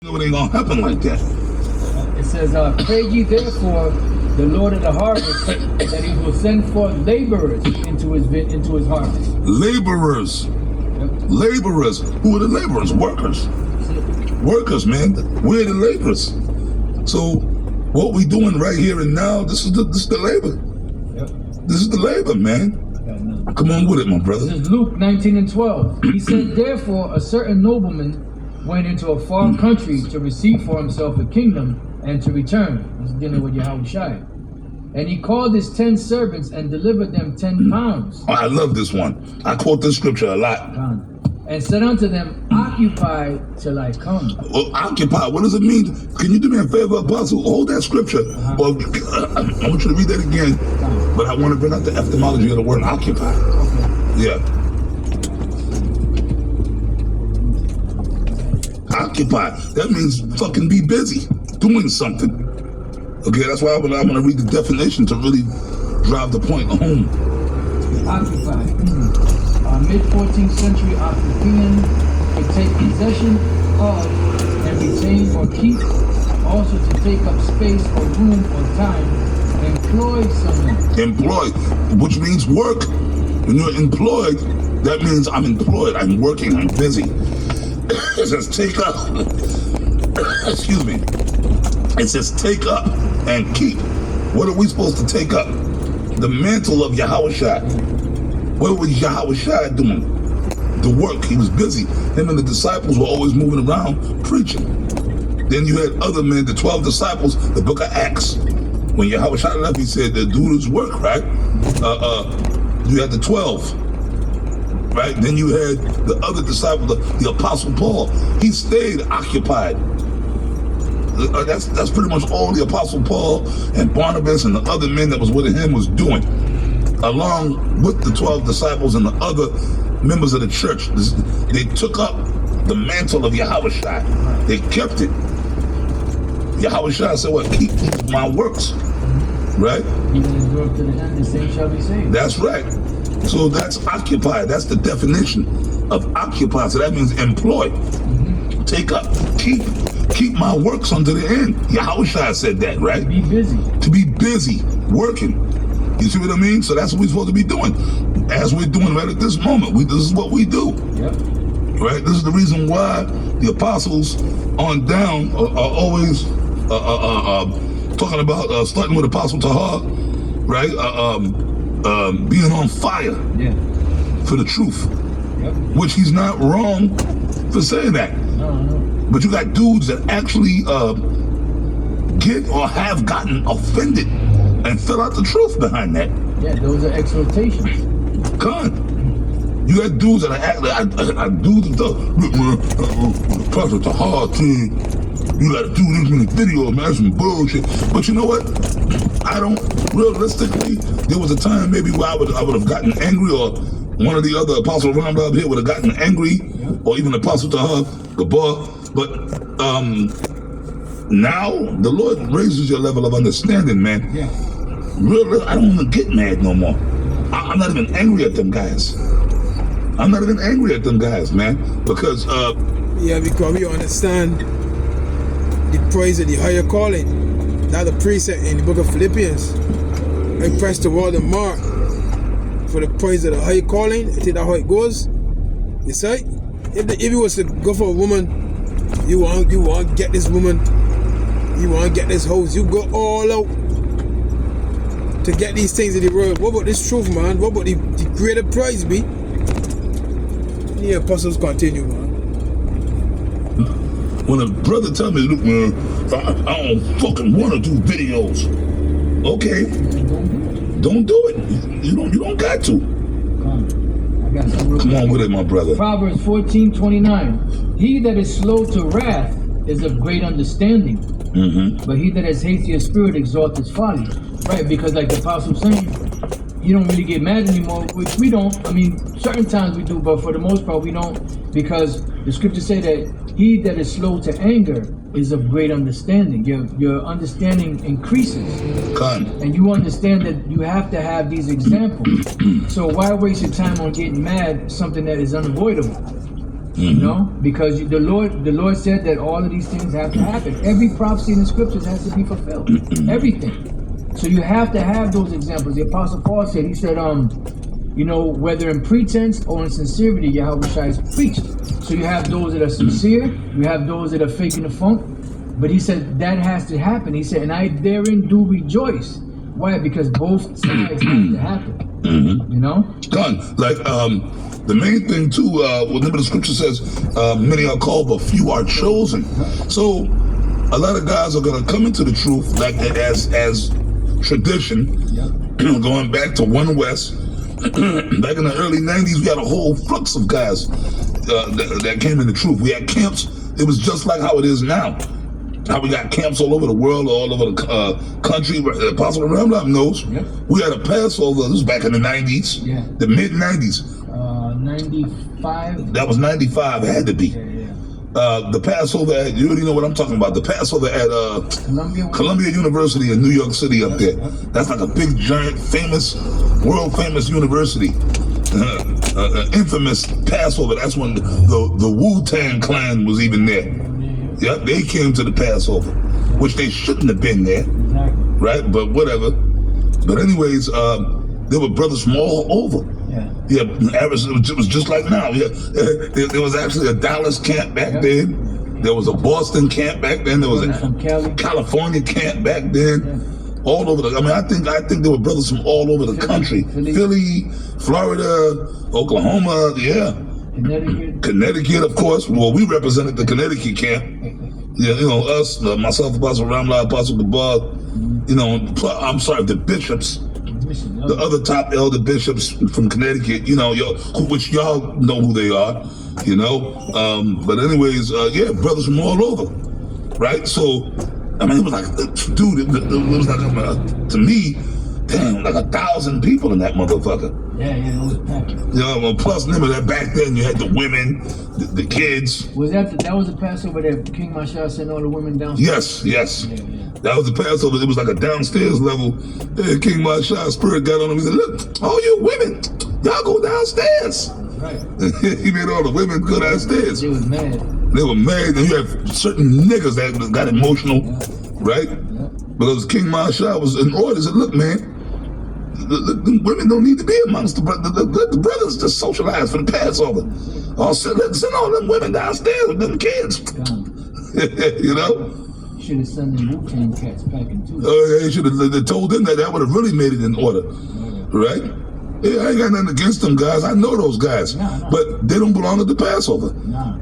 No, it ain't gonna happen like that. It says, pray ye therefore the Lord of the harvest that he will send forth laborers into his harvest. Laborers. Yep. Laborers. Who are the laborers? Workers. Workers, man. We're the laborers. So what we doing right here and now, this is the labor. Yep. This is the labor, man. Come on with it, my brother. This is Luke 19:12. He said, therefore a certain nobleman went into a far country to receive for himself a kingdom and to return. He's dealing with Yahushua. And he called his 10 servants and delivered them 10 pounds. Oh, I love this one. I quote this scripture a lot. And said unto them, occupy till I come. Well, occupy, what does it mean? Can you do me a favor, Apostle? Hold that scripture. Well, I want you to read that again, but I want to bring out the etymology of the word occupy. Okay. Yeah. Occupy. That means fucking be busy, doing something. Okay, that's why I'm gonna read the definition to really drive the point home. Occupy. Mid-14th century Occupian to take possession of and retain or keep, also to take up space or room or time, employ someone. Employ, which means work. When you're employed, that means I'm employed, I'm working, I'm busy. It says take up, excuse me. It says take up and keep. What are we supposed to take up? The mantle of Yahushua. What was Yahushua doing? The work, he was busy. Him and the disciples were always moving around preaching. Then you had other men, the 12 disciples, the book of Acts. When Yahushua left, he said, do this work, right? You had the 12. Right? Then you had the other disciple, the Apostle Paul. He stayed occupied. That's pretty much all the Apostle Paul and Barnabas and the other men that was with him was doing, along with the 12 disciples and the other members of the church. They took up the mantle of Yahushua. They kept it. Yahushua said, "What? Keep my works." Right? Even endure to the end, the same shall be saved. That's right. So that's occupy. That's the definition of occupy. So that means employ, take up, keep my works unto the end. Yahushua said that, right? To be busy. To be busy, working. You see what I mean? So that's what we're supposed to be doing. As we're doing right at this moment. This is what we do. Yep. Right? This is the reason why the apostles on down are always talking about, starting with Apostle Tahar, right? Being on fire for the truth. Yep. Which he's not wrong for saying that. No. But you got dudes that actually get or have gotten offended and fill out the truth behind that. Yeah, those are exhortations. You got dudes that are dudes that look, man, Apostle Tahar team, you gotta do this in the video, man, that's some bullshit. But you know what? I don't, realistically, there was a time maybe where I would have gotten angry, or one of the other Apostle Ramdab here would have gotten angry, or even Apostle Tahar, Gabar. But now the Lord raises your level of understanding, man. Yeah. Really, I don't even get mad no more. I'm not even angry at them guys. I'm not even angry at them guys, man, because yeah, because we understand the praise of the higher calling. That's the precept in the book of Philippians. I press toward the mark for the praise of the higher calling. I think that's how it goes. You see, if you was to go for a woman, you want to get this woman, you want to get this house, you go all out to get these things in the world. What about this truth, man? What about the greater prize be? The apostles continue, man. When a brother tell me, look, man, I don't fucking want to do videos. Okay, don't do it. You don't got to. Come on with it, my brother. Proverbs 14:29. He that is slow to wrath is of great understanding, but he that has hasty of spirit exalts his folly. Right, because like the apostle saying, you don't really get mad anymore, which we don't. I mean, certain times we do, but for the most part we don't, because the scriptures say that he that is slow to anger is of great understanding. Your understanding increases. And you understand that you have to have these examples. So why waste your time on getting mad, something that is unavoidable? You know, because the Lord said that all of these things have to happen. Every prophecy in the scriptures has to be fulfilled. Everything. So you have to have those examples. The Apostle Paul said, he said, you know, whether in pretense or in sincerity, Yahweh Shai is preached. So you have those that are sincere, you have those that are faking the funk. But he said that has to happen. He said, and I therein do rejoice. Why? Because both sides have to happen. You know? Done. Like, the main thing too, remember the scripture says, many are called, but few are chosen. So a lot of guys are gonna come into the truth, like as tradition, going back to One West. Back in the early 90s, we had a whole flux of guys that came in the truth. We had camps. It was just like how it is now. How we got camps all over the world, all over the country. Apostle Ramlam knows. We had a Passover. This was back in the 90s, the mid 90s. 95. That was 95. It had to be. The Passover at, you already know what I'm talking about. The Passover at Columbia University in New York City up there. That's like a big, giant, famous, world famous university. Infamous Passover. That's when the Wu-Tang Clan was even there. Yep, they came to the Passover, which they shouldn't have been there, right? But whatever. But anyways, there were brothers from all over. It was just like now. There was actually a Dallas camp back then. There was a Boston camp back then. There was a California camp back then. All over the. I mean, I think there were brothers from all over the country. Philly, Florida, Oklahoma. Connecticut, of course. Well, we represented the Connecticut camp. Yeah, you know, us, myself, Apostle Ramla, Apostle Gabar, you know, I'm sorry, the bishops, the other top elder bishops from Connecticut, you know, which y'all know who they are, you know. But anyways, brothers from all over, right? So, I mean, it was like, dude, it was like, to me, damn, like 1,000 people in that motherfucker. It was packed. Well, plus, remember that back then you had the women, the kids. Was that was the Passover that King Mashal sent all the women downstairs? Yes. That was the Passover. It was like a downstairs level. King Mashal spirit got on him. He said, look, all you women, y'all go downstairs. Right. He made all the women go downstairs. They was mad. They were mad. And you had certain niggas that got emotional, right? Because King Mashal was in order. He said, look, man, the women don't need to be amongst the brothers. The brothers just socialize for the Passover. Send all them women downstairs with them kids. You know? Should have sent the Wu-Tang cats packing too. They should have told them that. That would have really made it in order, right? I ain't got nothing against them guys. I know those guys, but they don't belong at the Passover.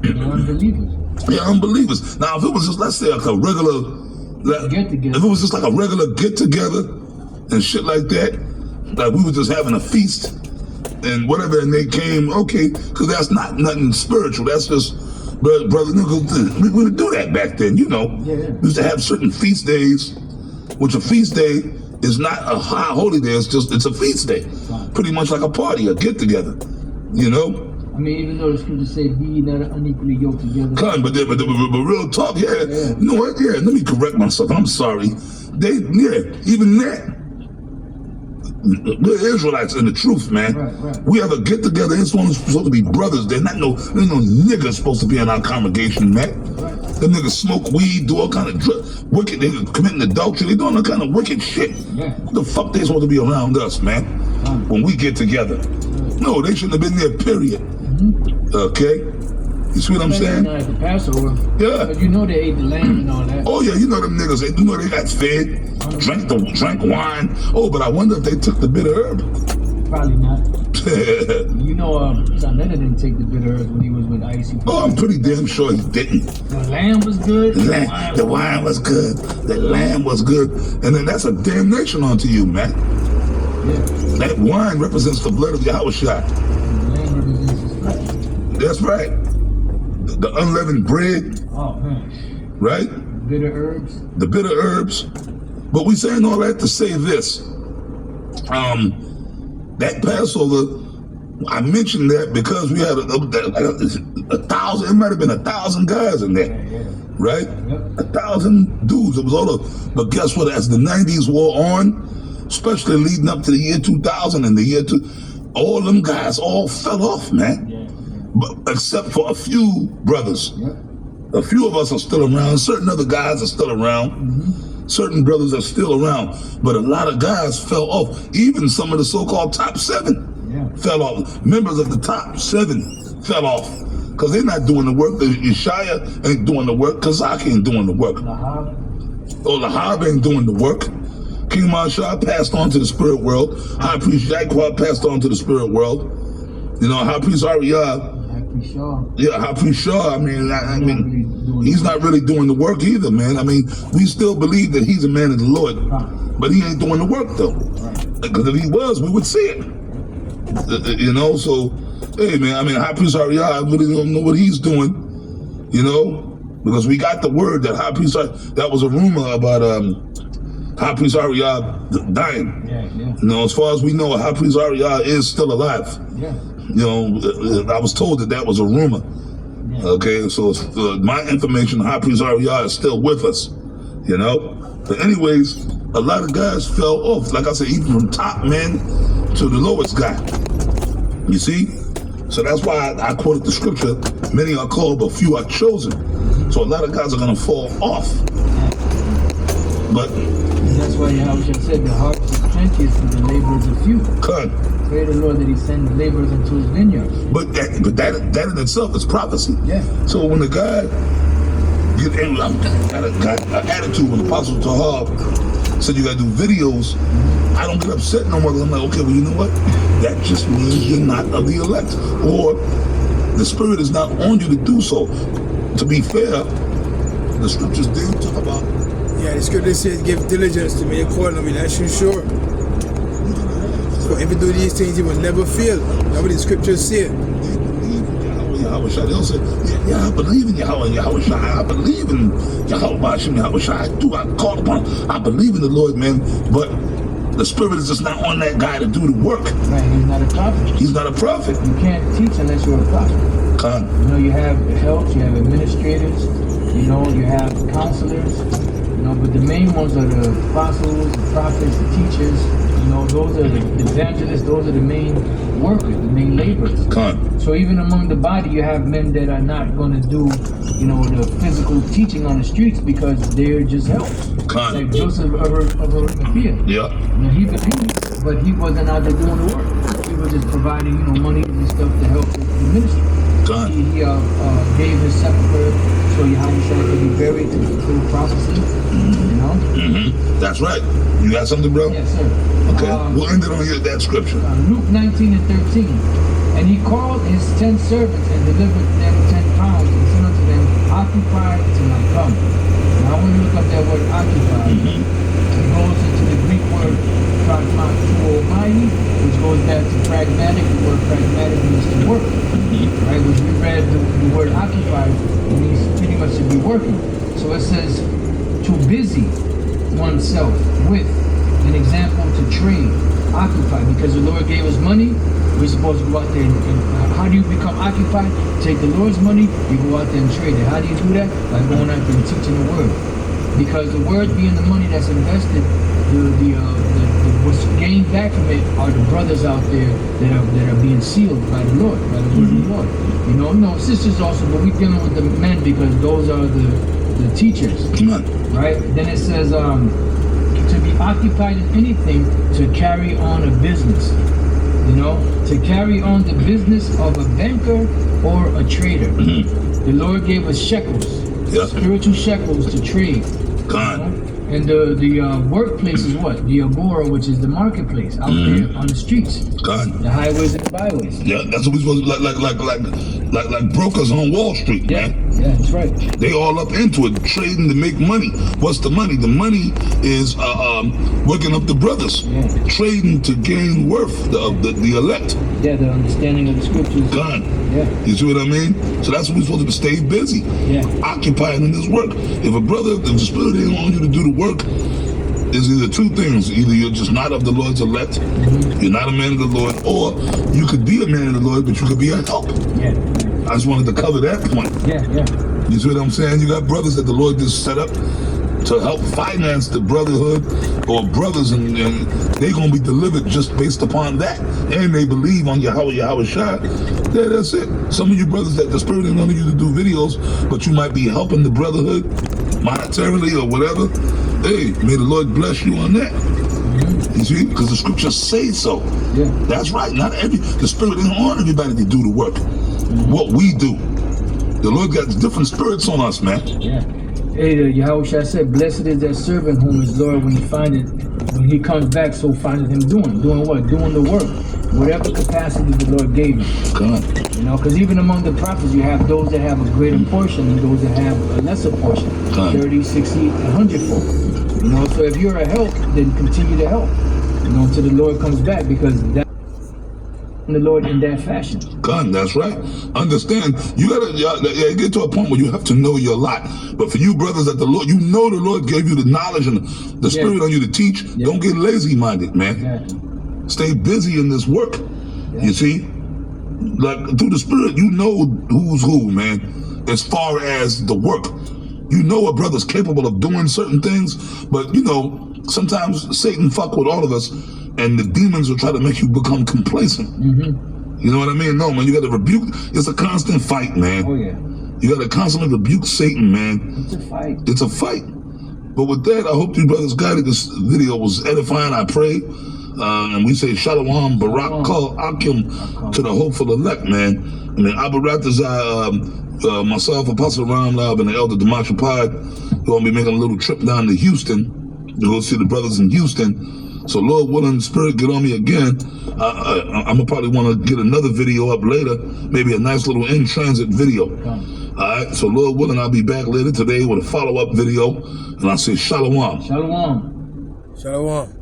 They're unbelievers. They're unbelievers. Now, if it was just, let's say, like a regular get-together, if it was just like a regular get-together and shit like that, like we were just having a feast and whatever, and they came, okay, because that's not nothing spiritual. That's just, brother, we would do that back then, you know. We used to have certain feast days, which a feast day is not a high holy day. It's a feast day, pretty much like a party, a get-together, you know. I mean, even though the scriptures say be not unequally yoked together. But real talk, you know what? Let me correct myself. I'm sorry. Even that. We're Israelites in the truth, man. Right. We have a get together. It's supposed to be brothers. There's no niggas supposed to be in our congregation, man. Them niggas smoke weed, do all kind of wicked. They committing adultery. They doing all kind of wicked shit. What the fuck they supposed to be around us, man? When we get together, no, they shouldn't have been there. Period. Okay. You see what I'm saying? At the Passover. But you know they ate the lamb and all that. Oh yeah, you know them niggas. You know they got fed, drank wine. Oh, but I wonder if they took the bitter herb. Probably not. You know, Son Leonard didn't take the bitter herbs when he was with Icy. Oh, I'm pretty damn sure he didn't. The lamb was good. The wine was good. The lamb was good. And then that's a damnation onto you, man. That wine represents the blood of Yahweh Shai. The lamb represents his flesh. That's right. The unleavened bread. Oh, man. Right? Bitter herbs. The bitter herbs. But we saying all that to say this. That Passover, I mentioned that because we had a thousand, it might have been 1,000 guys in there. Right? 1,000 dudes. It was all of, but guess what? As the 90s wore on, especially leading up to the year 2000 and the year all them guys all fell off, man. But except for a few brothers. Yep. A few of us are still around. Certain other guys are still around. Certain brothers are still around. But a lot of guys fell off. Even some of the so-called top 7 fell off. Members of the top 7 fell off. Because they're not doing the work. The Yeshaya ain't doing the work. Kazak ain't doing the work. Lahab ain't doing the work. King Mashah passed on to the spirit world. High Priest Jaquab passed on to the spirit world. You know, High Priest Ariah. Yeah, High Priest Shaw. I mean, he's not really doing the work either, man. I mean, we still believe that he's a man of the Lord, but he ain't doing the work though. Because if he was, we would see it. You know, so hey, man. I mean, High Priest Ariah, I really don't know what he's doing. You know, because we got the word that High Priest, that was a rumor about High Priest Ariah dying. You know, as far as we know, High Priest Ariah is still alive. You know, I was told that was a rumor. Okay, so my information, High Priest Ariah is still with us. You know, but anyways, a lot of guys fell off. Like I said, even from top men to the lowest guy. You see, so that's why I quoted the scripture: "Many are called, but few are chosen." So a lot of guys are gonna fall off. But that's why Yahweh said, "The harvest is plenteous, but the laborers are few." Pray the Lord that He sends laborers into His vineyard. But that in itself is prophecy. So when the guy got an attitude when Apostle Tahab said you gotta do videos, I don't get upset no more. I'm like, okay, well, you know what? That just means you're not of the elect, or the Spirit is not on you to do so. To be fair, the scriptures do talk about. Yeah, the scripture says, "Give diligence to make a call on me." That's sure. So if you do these things, you will never fail. That's what the scriptures say. Yahweh Shai. They'll say, yeah, I believe in Yahweh Shai. I believe in Yahweh Shai. I call upon him. I believe in the Lord, man. But the Spirit is just not on that guy to do the work. Right, he's not a prophet. He's not a prophet. You can't teach unless you're a prophet. You know, you have helps, you have administrators, you know, you have counselors, you know, but the main ones are the apostles, the prophets, the teachers. You know, those are the evangelists, those are the main workers, the main laborers. So even among the body, you have men that are not going to do, you know, the physical teaching on the streets because they're just helps. Like Joseph of Arimathea. You know, he believed, but he wasn't out there doing the work. He was just providing, you know, money and stuff to help the ministry. He gave his sepulcher so Yahweh Shai could be buried to fulfill prophecy. You know? That's right. You got something, bro? Yes, sir. Okay, we'll end it on that scripture. Luke 19 and 13. And he called his 10 servants and delivered them 10 pounds and said unto them, "Occupy till I come." Now when you look up that word occupy, it goes into the Greek word pragmatomai, which goes back to pragmatic. The word pragmatic means to work. Right? Which we read the word occupy means pretty much to be working. So it says to busy oneself with, an example, to trade, occupy, because the Lord gave us money. We're supposed to go out there and how do you become occupied? Take the Lord's money, you go out there and trade it. How do you do that? By going out there and teaching the word. Because the word being the money that's invested, what's gained back from it are the brothers out there that are being sealed by the Lord, by the word of the Lord. You know, no, sisters also, but we're dealing with the men because those are the teachers. Right? Then it says to be occupied in anything, to carry on a business. You know, to carry on the business of a banker or a trader. The Lord gave us shekels, spiritual shekels to trade. And the workplace is what? The agora, which is the marketplace out there on the streets, the highways and the byways. Yeah, that's what we supposed to like brokers on Wall Street, man. Yeah, that's right. They all up into it, trading to make money. What's the money? The money is working up the brothers, trading to gain worth the elect. Yeah, the understanding of the scriptures. You see what I mean? So that's what we're supposed to stay busy, occupying in this work. If the Spirit ain't on you to do the work, is either two things. Either you're just not of the Lord's elect, you're not a man of the Lord, or you could be a man of the Lord, but you could be a help. I just wanted to cover that point. You see what I'm saying? You got brothers that the Lord just set up to help finance the brotherhood or brothers, and they're going to be delivered just based upon that. And they believe on Yahweh Shai. Yeah, that's it. Some of you brothers that the Spirit ain't wanting you to do videos, but you might be helping the brotherhood monetarily or whatever. Hey, may the Lord bless you on that. You see, because the scriptures say so. Yeah. That's right. The Spirit didn't want everybody to do the work. What we do. The Lord got different spirits on us, man. Yeah. Hey, Yahweh Shai said, blessed is that servant whom his Lord, when he comes back, so findeth him doing what? Doing the work. Whatever capacity the Lord gave him. God. You know, because even among the prophets, you have those that have a greater portion and those that have a lesser portion. God. 30, 60, 100-fold. You know, so if you're a help, then continue to help. You know, until the Lord comes back, because that's the Lord in that fashion. God, that's right. Understand, you gotta get to a point where you have to know your lot. But for you brothers that the Lord, you know the Lord gave you the knowledge and the Spirit on you to teach. Yeah. Don't get lazy-minded, man. Exactly. Stay busy in this work. Yeah. You see? Like, through the Spirit, you know who's who, man, as far as the work. You know a brother's capable of doing certain things, but, you know, sometimes Satan fuck with all of us, and the demons will try to make you become complacent. You know what I mean? No, man, you got to rebuke. It's a constant fight, man. Oh, yeah. You got to constantly rebuke Satan, man. It's a fight. It's a fight. But with that, I hope you brothers got it. This video was edifying, I pray. And we say Shalom, Barak, Kal, Akim, to the hopeful elect, man. I mean, Abaratazai, myself, Apostle Ram Lab, and the Elder Demasha Pod, we're going to be making a little trip down to Houston to go see the brothers in Houston. So Lord willing, Spirit get on me again. I'm going to probably want to get another video up later, maybe a nice little in-transit video. All right, so Lord willing, I'll be back later today with a follow-up video, and I'll say Shalom. Shalom. Shalom.